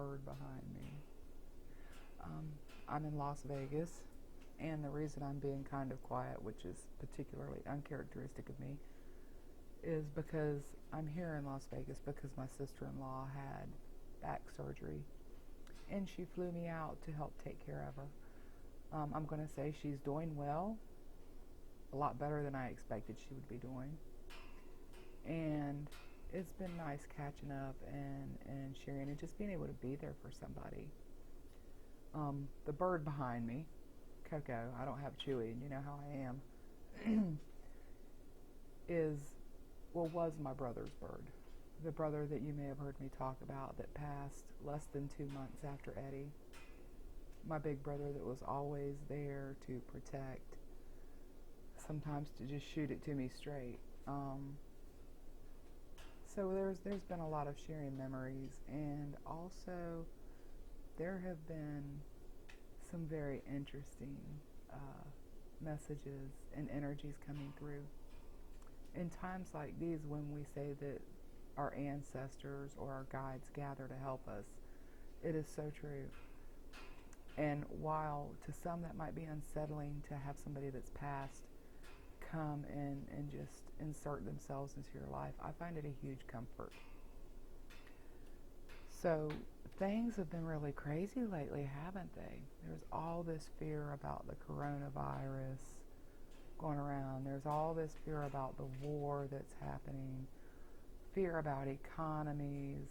bird behind me. I'm in Las Vegas, and the reason I'm being kind of quiet, which is particularly uncharacteristic of me, is because I'm here in Las Vegas because my sister-in-law had back surgery, and she flew me out to help take care of her. I'm going to say she's doing well, a lot better than I expected she would be doing. And it's been nice catching up and sharing and just being able to be there for somebody. The bird behind me, Coco, I don't have Chewy, and you know how I am, was my brother's bird. The brother that you may have heard me talk about that passed less than 2 months after Eddie. My big brother that was always there to protect, sometimes to just shoot it to me straight. So there's been a lot of sharing memories, and also there have been some very interesting messages and energies coming through. In times like these, when we say that our ancestors or our guides gather to help us, it is so true. And while to some that might be unsettling to have somebody that's passed come and just insert themselves into your life, I find it a huge comfort. So things have been really crazy lately, haven't they? There's all this fear about the coronavirus going around. There's all this fear about the war that's happening, fear about economies.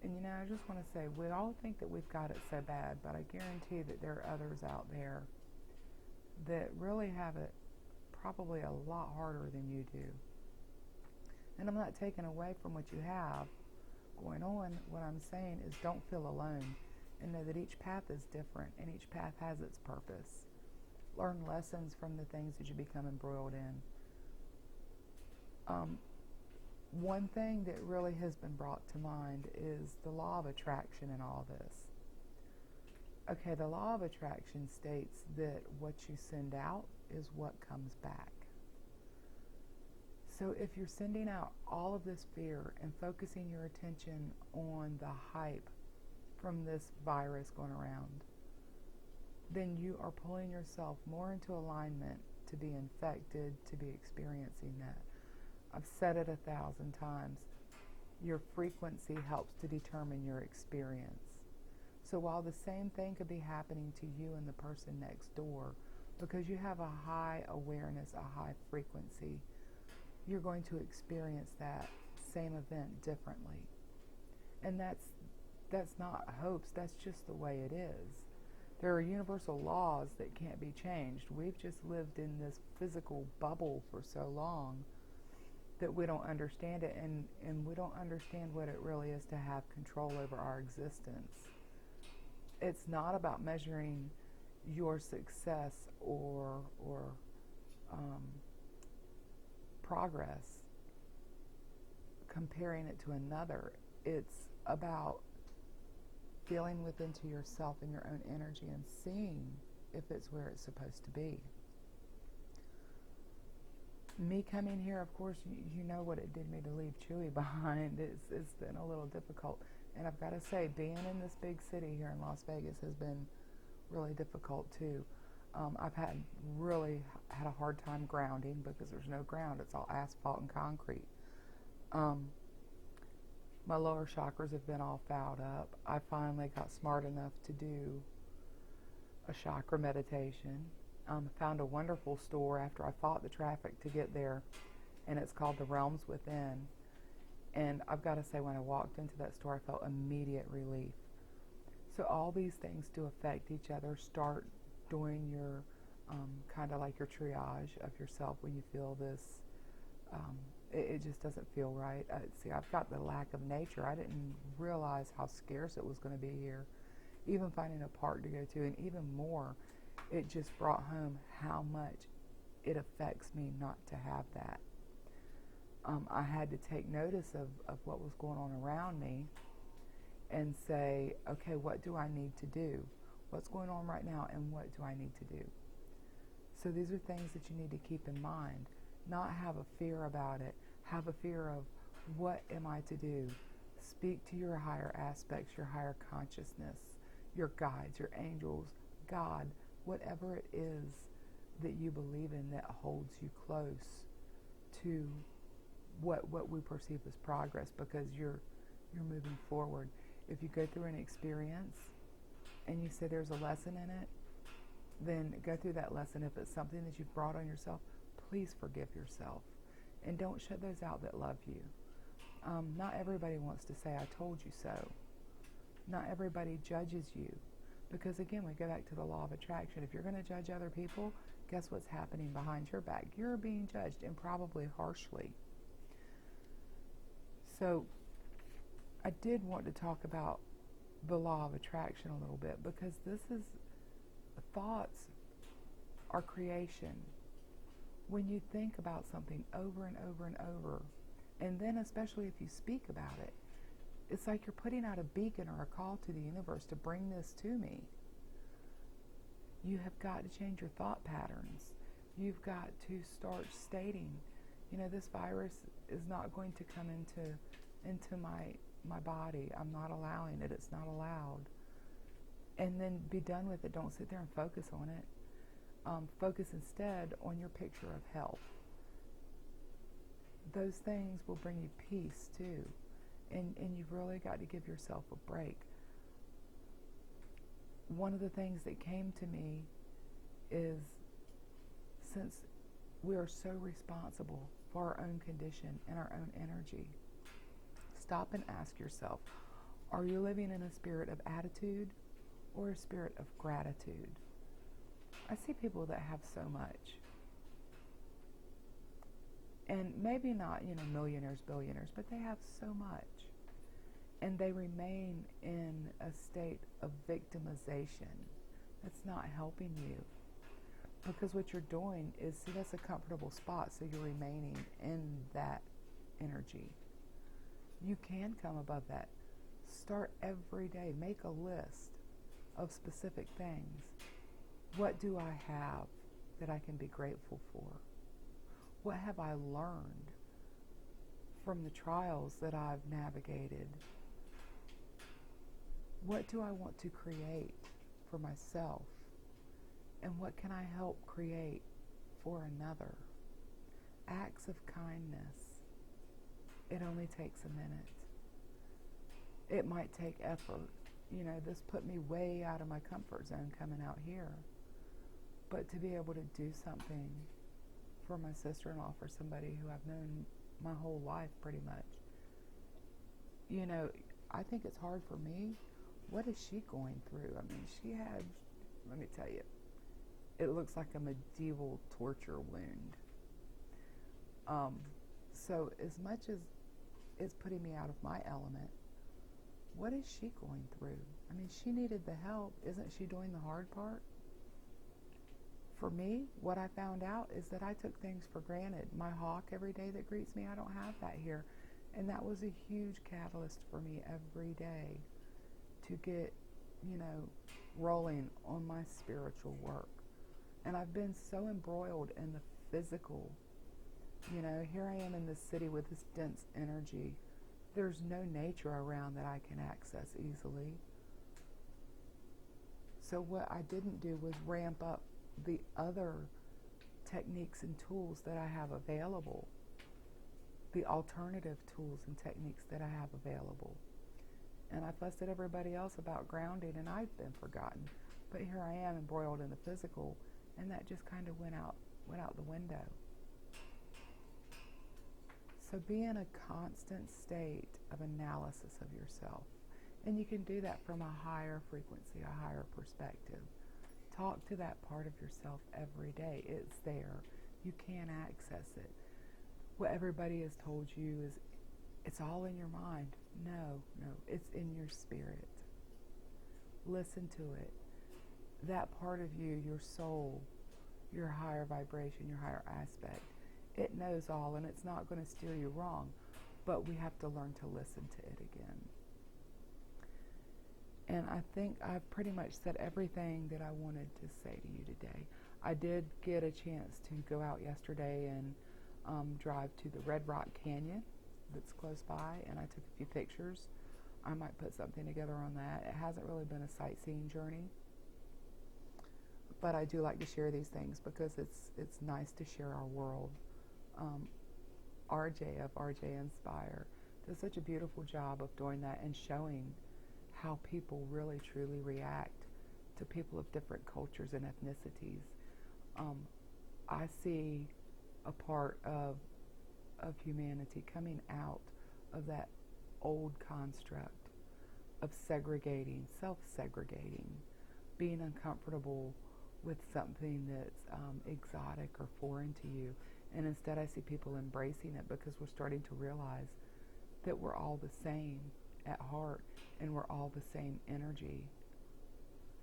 And I just want to say, we all think that we've got it so bad, but I guarantee that there are others out there that really have it probably a lot harder than you do. And I'm not taking away from what you have going on. What I'm saying is, don't feel alone, and know that each path is different and each path has its purpose. Learn lessons from the things that you become embroiled in. One thing that really has been brought to mind is the law of attraction in all this. Okay, the law of attraction states that what you send out is what comes back. So if you're sending out all of this fear and focusing your attention on the hype from this virus going around, then you are pulling yourself more into alignment to be infected, to be experiencing that. I've said it 1,000 times. Your frequency helps to determine your experience. So while the same thing could be happening to you and the person next door, because you have a high awareness, a high frequency, you're going to experience that same event differently. And that's not hopes, that's just the way it is. There are universal laws that can't be changed. We've just lived in this physical bubble for so long that we don't understand it, and we don't understand what it really is to have control over our existence. It's not about measuring your success or progress, comparing it to another. It's about feeling within to yourself and your own energy and seeing if it's where it's supposed to be. Me coming here, of course, you know what it did me to leave Chewy behind. It's been a little difficult. And I've got to say, being in this big city here in Las Vegas has been really difficult too. I've really had a hard time grounding because there's no ground. It's all asphalt and concrete. My lower chakras have been all fouled up. I finally got smart enough to do a chakra meditation. Found a wonderful store after I fought the traffic to get there, and it's called The Realms Within. And I've got to say, when I walked into that store, I felt immediate relief. So all these things do affect each other. Start doing your kind of like your triage of yourself when you feel this. It just doesn't feel right. See, I've got the lack of nature. I didn't realize how scarce it was going to be here. Even finding a park to go to, and even more, it just brought home how much it affects me not to have that. I had to take notice of what was going on around me and say, okay, what do I need to do? What's going on right now, and what do I need to do? So these are things that you need to keep in mind. Not have a fear about it. Have a fear of, what am I to do? Speak to your higher aspects, your higher consciousness, your guides, your angels, God, whatever it is that you believe in that holds you close to what we perceive as progress, because you're moving forward. If you go through an experience and you say there's a lesson in it, then go through that lesson. If it's something that you've brought on yourself, please forgive yourself. And don't shut those out that love you. Not everybody wants to say, I told you so. Not everybody judges you. Because again, we go back to the law of attraction. If you're going to judge other people, guess what's happening behind your back? You're being judged, and probably harshly. So I did want to talk about the law of attraction a little bit, because this is, thoughts are creation. When you think about something over and over and over, and then especially if you speak about it, it's like you're putting out a beacon or a call to the universe to bring this to me. You have got to change your thought patterns. You've got to start stating, this virus is not going to come into my body. I'm not allowing it. It's not allowed. And then be done with it. Don't sit there and focus on it. Focus instead on your picture of health. Those things will bring you peace too. And you've really got to give yourself a break. One of the things that came to me is, since we are so responsible for our own condition and our own energy, stop and ask yourself, are you living in a spirit of attitude or a spirit of gratitude? I see people that have so much. And maybe not, millionaires, billionaires, but they have so much. And they remain in a state of victimization. That's not helping you. Because what you're doing is, see, that's a comfortable spot, so you're remaining in that energy. You can come above that. Start every day. Make a list of specific things. What do I have that I can be grateful for? What have I learned from the trials that I've navigated? What do I want to create for myself? And what can I help create for another? Acts of kindness. It only takes a minute. It might take effort. This put me way out of my comfort zone coming out here. But to be able to do something for my sister-in-law, for somebody who I've known my whole life pretty much. I think it's hard for me. What is she going through? I mean, she had, let me tell you, it looks like a medieval torture wound. So as much as it's putting me out of my element, what is she going through? I mean, she needed the help. Isn't she doing the hard part? For me, what I found out is that I took things for granted. My hawk every day that greets me, I don't have that here. And that was a huge catalyst for me every day to get, rolling on my spiritual work. And I've been so embroiled in the physical. Here I am in this city with this dense energy. There's no nature around that I can access easily. So what I didn't do was ramp up the other techniques and tools that I have available, the alternative tools and techniques that I have available. And I fussed at everybody else about grounding, and I've been forgotten. But here I am embroiled in the physical, and that just kind of went out the window. So be in a constant state of analysis of yourself. And you can do that from a higher frequency, a higher perspective. Talk to that part of yourself every day. It's there. You can access it. What everybody has told you is it's all in your mind. No, it's in your spirit. Listen to it. That part of you, your soul, your higher vibration, your higher aspect, it knows all, and it's not going to steer you wrong, but we have to learn to listen to it again. And I think I've pretty much said everything that I wanted to say to you today. I did get a chance to go out yesterday and drive to the Red Rock Canyon. that's close by, and I took a few pictures. I might put something together on that. It hasn't really been a sightseeing journey, but I do like to share these things because it's nice to share our world. RJ of RJ Inspire does such a beautiful job of doing that and showing how people really truly react to people of different cultures and ethnicities. I see a part of humanity coming out of that old construct of segregating, self-segregating, being uncomfortable with something that's exotic or foreign to you. And instead I see people embracing it because we're starting to realize that we're all the same at heart and we're all the same energy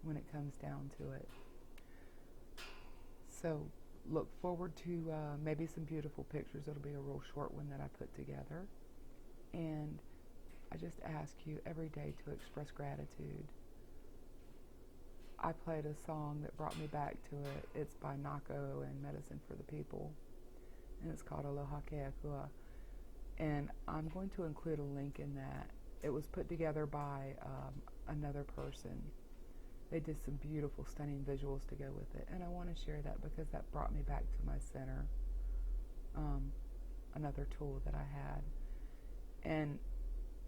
when it comes down to it. So look forward to maybe some beautiful pictures. It'll be a real short one that I put together. And I just ask you every day to express gratitude. I played a song that brought me back to it. It's by Nako and Medicine for the People, and it's called Aloha Keakua. And I'm going to include a link in that. It was put together by another person. They did some beautiful, stunning visuals to go with it, and I want to share that because that brought me back to my center, another tool that I had, and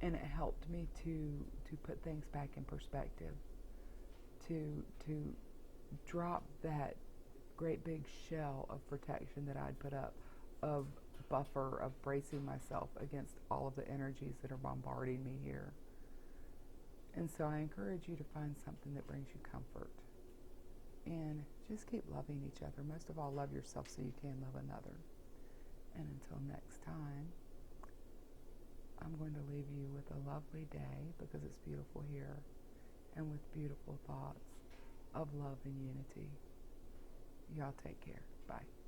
it helped me to put things back in perspective, to drop that great big shell of protection that I'd put up, of buffer, of bracing myself against all of the energies that are bombarding me here. And so I encourage you to find something that brings you comfort. And just keep loving each other. Most of all, love yourself so you can love another. And until next time, I'm going to leave you with a lovely day because it's beautiful here, and with beautiful thoughts of love and unity. Y'all take care. Bye.